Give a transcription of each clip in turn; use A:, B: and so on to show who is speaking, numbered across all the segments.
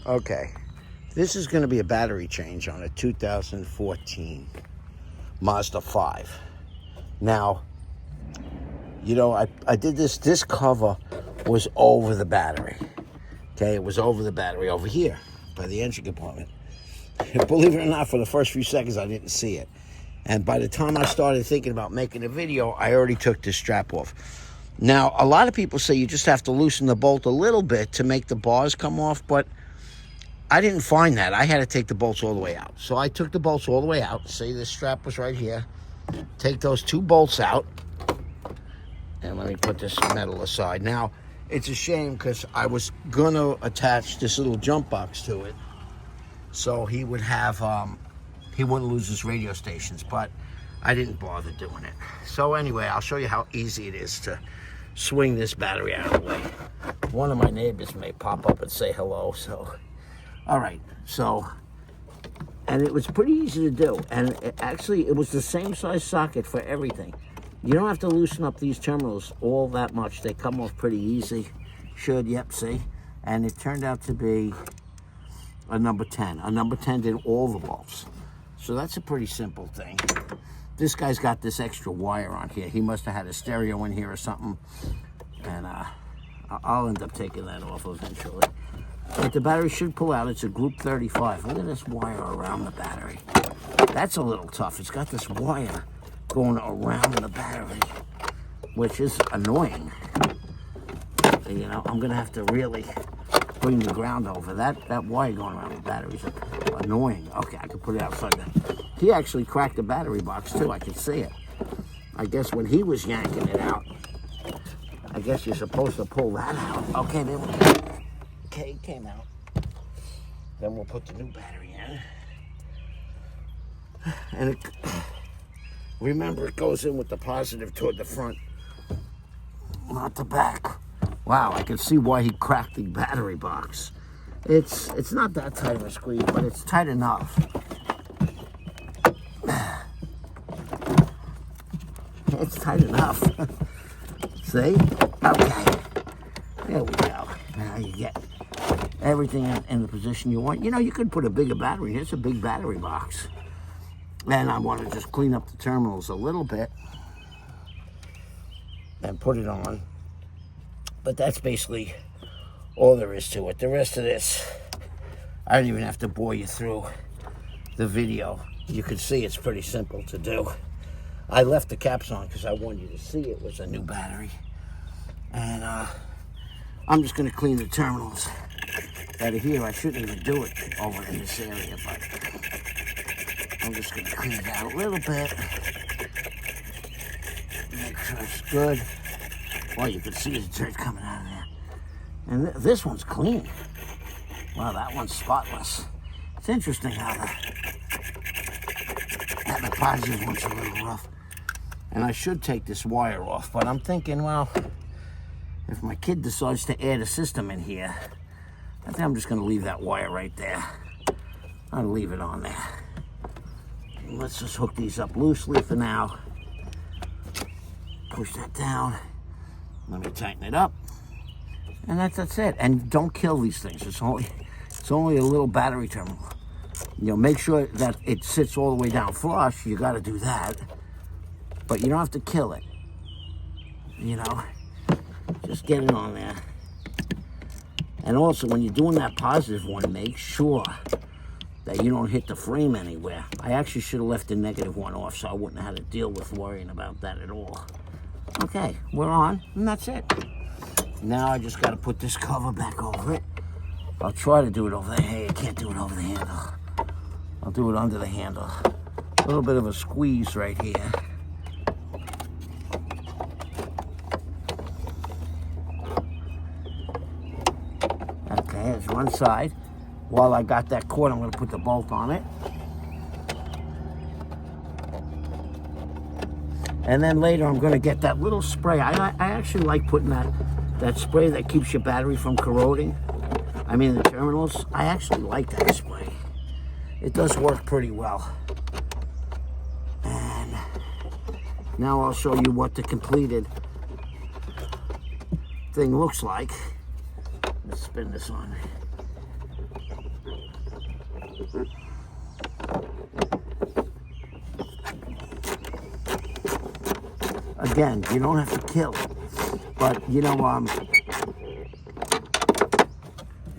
A: Okay, this is going to be a battery change on a 2014 Mazda 5. Now, you know, I did this cover was over the battery. Okay, it was over the battery over here by the engine compartment. Believe it or not, for the first few seconds, I didn't see it. And by the time I started thinking about making a video, I already took this strap off. Now, a lot of people say you just have to loosen the bolt a little bit to make the bars come off, but I didn't find that. I had to take the bolts all the way out. So I took the bolts all the way out. Say this strap was right here. Take those two bolts out. And let me put this metal aside. Now, it's a shame because I was going to attach this little jump box to it. So he would have, he wouldn't lose his radio stations. But I didn't bother doing it. So anyway, I'll show you how easy it is to swing this battery out of the way. One of my neighbors may pop up and say hello, so... All right, so, and it was pretty easy to do. And it was the same size socket for everything. You don't have to loosen up these terminals all that much. They come off pretty easy. Should, yep, see? And it turned out to be a number 10. A number 10 did all the bolts. So that's a pretty simple thing. This guy's got this extra wire on here. He must have had a stereo in here or something. And I'll end up taking that off eventually. But the battery should pull out. It's a group 35. Look at this wire around the battery. That's a little tough. It's got this wire going around the battery, which is annoying. You know, I'm going to have to really bring the ground over. That wire going around the battery is annoying. Okay, I can put it outside there. He actually cracked the battery box, too. I can see it. I guess when he was yanking it out, I guess you're supposed to pull that out. Okay, there we go. Okay, it came out. Then we'll put the new battery in. And remember, it goes in with the positive toward the front, not the back. Wow, I can see why he cracked the battery box. It's not that tight of a squeeze, but it's tight enough. It's tight enough. See? Okay. There we go. Now you get everything in the position you want. You know, you could put a bigger battery in. It's a big battery box. And I want to just clean up the terminals a little bit and put it on. But that's basically all there is to it. The rest of this, I don't even have to bore you through the video. You can see it's pretty simple to do. I left the caps on because I wanted you to see it was a new battery. And I'm just going to clean the terminals out of here. I shouldn't even do it over in this area, but I'm just going to clean it out a little bit. Make sure it's good. Well, you can see the dirt coming out of there. And this one's clean. Wow, that one's spotless. It's interesting how the positive one's a little rough. And I should take this wire off, but I'm thinking, well, if my kid decides to add a system in here, I think I'm just going to leave that wire right there. I'll leave it on there. Let's just hook these up loosely for now. Push that down. Let me tighten it up. And that's it. And don't kill these things. It's only a little battery terminal. You know, make sure that it sits all the way down flush. You got to do that. But you don't have to kill it. You know, just get it on there. And also, when you're doing that positive one, make sure that you don't hit the frame anywhere. I actually should have left the negative one off so I wouldn't have had to deal with worrying about that at all. Okay, we're on, and that's it. Now I just got to put this cover back over it. I'll try to do it over the hay. I can't do it over the handle. I'll do it under the handle. A little bit of a squeeze right here. Okay, there's one side. While I got that cord, I'm going to put the bolt on it. And then later, I'm going to get that little spray. I actually like putting that spray that keeps your battery from corroding. I mean, the terminals. I actually like that spray. It does work pretty well. And now I'll show you what the completed thing looks like. Let's spin this on. Again, you don't have to kill it, but you know,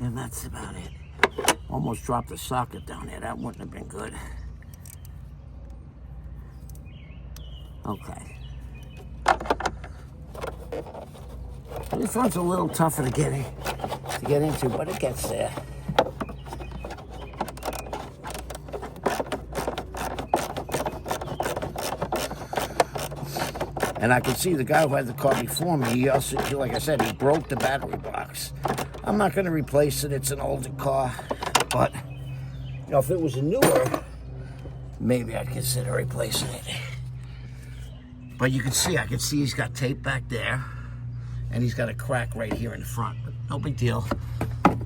A: and that's about it. Almost dropped the socket down there. That wouldn't have been good. Okay. This one's a little tougher to get into, but it gets there. And I can see the guy who had the car before me, he also, like I said, he broke the battery box. I'm not going to replace it. It's an older car. But, you know, if it was a newer, maybe I'd consider replacing it. But you can see, I can see he's got tape back there. And he's got a crack right here in the front. But no big deal.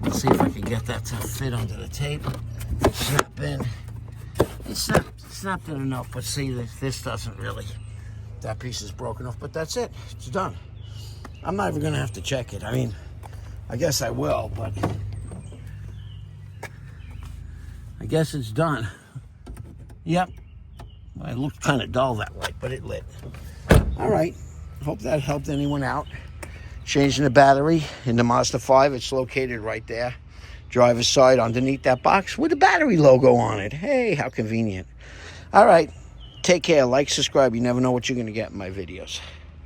A: Let's see if I can get that to fit under the tape. Snap in. It's snapped in enough, but see, this doesn't really. That piece is broken off, but that's it. It's done. I'm not even going to have to check it. I mean, I guess I will, but I guess it's done. Yep. Well, it looked kind of dull that way, but it lit. All right. Hope that helped anyone out. Changing the battery in the Mazda 5. It's located right there. Driver's side underneath that box with the battery logo on it. Hey, how convenient. All right. Take care. Like, subscribe. You never know what you're going to get in my videos.